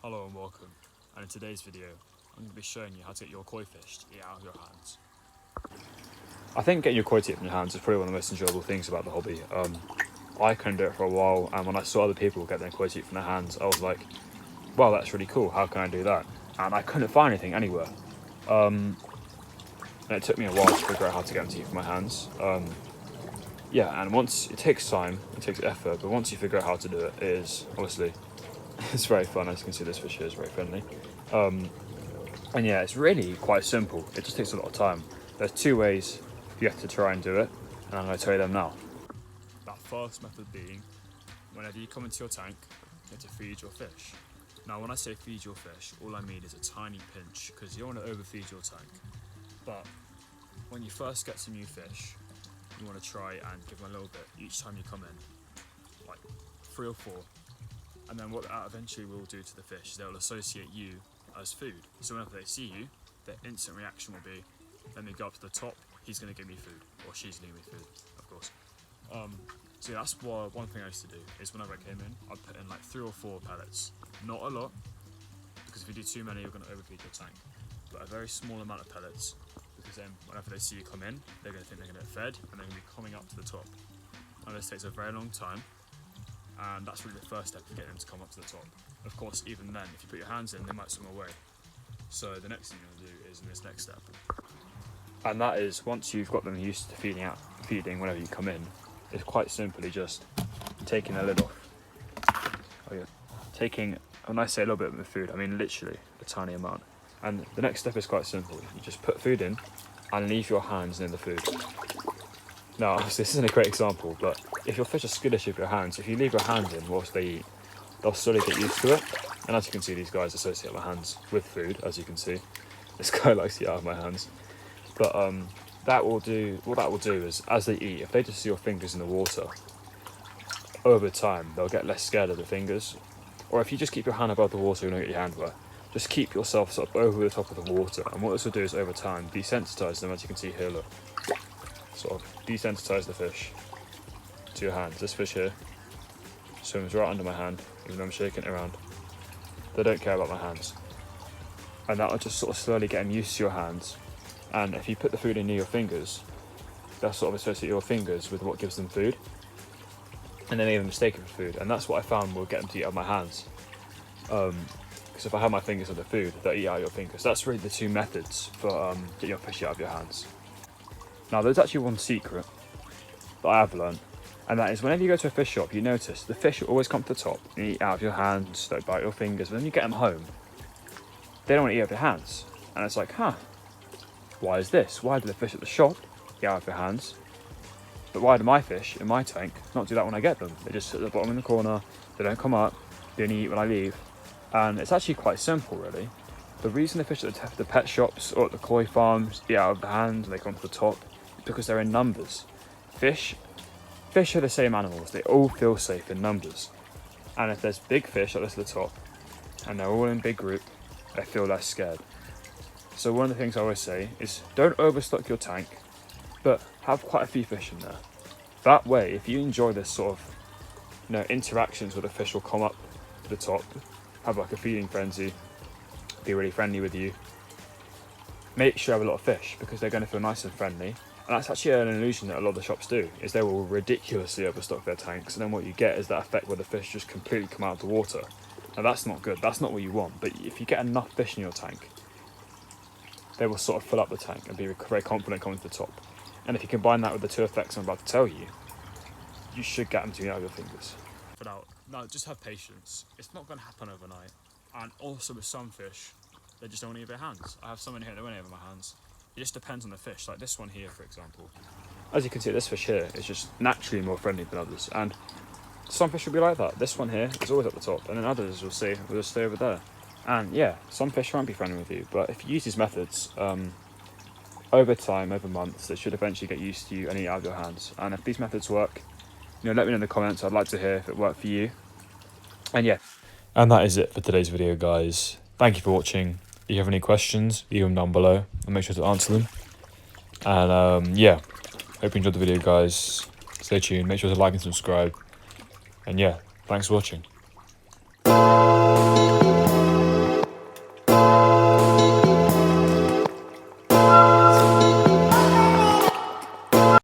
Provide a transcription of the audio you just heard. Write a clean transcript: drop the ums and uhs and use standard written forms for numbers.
Hello and welcome, and in today's video I'm going to be showing you how to get your koi fish to eat out of your hands. I think getting your koi to eat from your hands is probably one of the most enjoyable things about the hobby. I couldn't do it for a while, and when I saw other people get their koi to eat from their hands, I was like, wow, that's really cool, how can I do that? And I couldn't find anything anywhere. And it took me a while to figure out how to get them to eat from my hands. Yeah, and once, it takes time, it takes effort, but once you figure out how to do it, it is, honestly, it's very fun. As you can see, this fish here is very friendly. And yeah, it's really quite simple. It just takes a lot of time. There's two ways you have to try and do it, and I'm going to tell you them now. That first method being, whenever you come into your tank, you have to feed your fish. Now when I say feed your fish, all I mean is a tiny pinch, because you don't want to overfeed your tank. But when you first get some new fish, you want to try and give them a little bit each time you come in, like 3 or 4. And then what that eventually will do to the fish is they'll associate you as food. So whenever they see you, their instant reaction will be, let me go up to the top, he's going to give me food, or she's going to give me food, of course. So yeah, that's one thing I used to do, is whenever I came in, I'd put in like 3 or 4 pellets. Not a lot, because if you do too many, you're going to overfeed your tank. But a very small amount of pellets, because then whenever they see you come in, they're going to think they're going to get fed, and they're going to be coming up to the top. And this takes a very long time, and that's really the first step to get them to come up to the top. Of course, even then, if you put your hands in, they might swim away. So the next thing you're going to do is in this next step. And that is, once you've got them used to feeding whenever you come in, it's quite simply just taking the lid off. Oh yeah. Taking, when I say a little bit of the food, I mean literally a tiny amount. And the next step is quite simple. You just put food in and leave your hands near the food. Now, obviously this isn't a great example, but if your fish are skittish with your hands, if you leave your hands in whilst they eat, they'll slowly get used to it. And as you can see, these guys associate my hands with food, as you can see. This guy likes to eat out of my hands. But what that will do is, as they eat, if they just see your fingers in the water, over time, they'll get less scared of the fingers. Or if you just keep your hand above the water, you don't get your hand wet. Just keep yourself sort of over the top of the water. And what this will do is, over time, desensitize them, as you can see here, look. Sort of desensitize the fish to your hands. This fish here swims right under my hand, even though I'm shaking it around. They don't care about my hands. And that will just sort of slowly get them used to your hands. And if you put the food in near your fingers, they'll sort of associate your fingers with what gives them food. And they may even mistake it for food. And that's what I found will get them to eat out of my hands. Because if I have my fingers on the food, they'll eat out of your fingers. That's really the two methods for getting your fish out of your hands. Now there's actually one secret that I have learned, and that is whenever you go to a fish shop, you notice the fish will always come to the top and eat out of your hands, they bite your fingers, but then you get them home, they don't want to eat out of your hands. And it's like, why is this? Why do the fish at the shop eat out of your hands? But why do my fish in my tank not do that when I get them? They just sit at the bottom in the corner, they don't come up, they only eat when I leave. And it's actually quite simple really. The reason the fish at the pet shops or at the koi farms eat out of the hands and they come to the top is because they're in numbers. Fish are the same animals, they all feel safe in numbers. And if there's big fish like this at the top, and they're all in big group, they feel less scared. So one of the things I always say is don't overstock your tank, but have quite a few fish in there. That way, if you enjoy this sort of interactions where the fish will come up to the top, have like a feeding frenzy, be really friendly with you, make sure you have a lot of fish because they're going to feel nice and friendly. And that's actually an illusion that a lot of the shops do, is they will ridiculously overstock their tanks, and then what you get is that effect where the fish just completely come out of the water. Now that's not good, that's not what you want, but if you get enough fish in your tank, they will sort of fill up the tank and be very confident coming to the top. And if you combine that with the two effects I'm about to tell you, you should get them to eat out of your fingers. But now, just have patience. It's not going to happen overnight. And also with some fish, they just don't want to eat their hands. I have some in here that won't eat over my hands. It just depends on the fish, like this one here for example. As you can see, this fish here is just naturally more friendly than others, and some fish will be like that. This one here is always at the top, and then others will just stay over there. And yeah, some fish won't be friendly with you, but if you use these methods, over time, over months, they should eventually get used to you and eat out of your hands. And if these methods work, let me know in the comments. I'd like to hear if it worked for you. And yeah. And that is it for today's video, guys. Thank you for watching. If you have any questions, leave them down below. I'll make sure to answer them. And yeah, hope you enjoyed the video, guys. Stay tuned. Make sure to like and subscribe. And yeah, thanks for watching.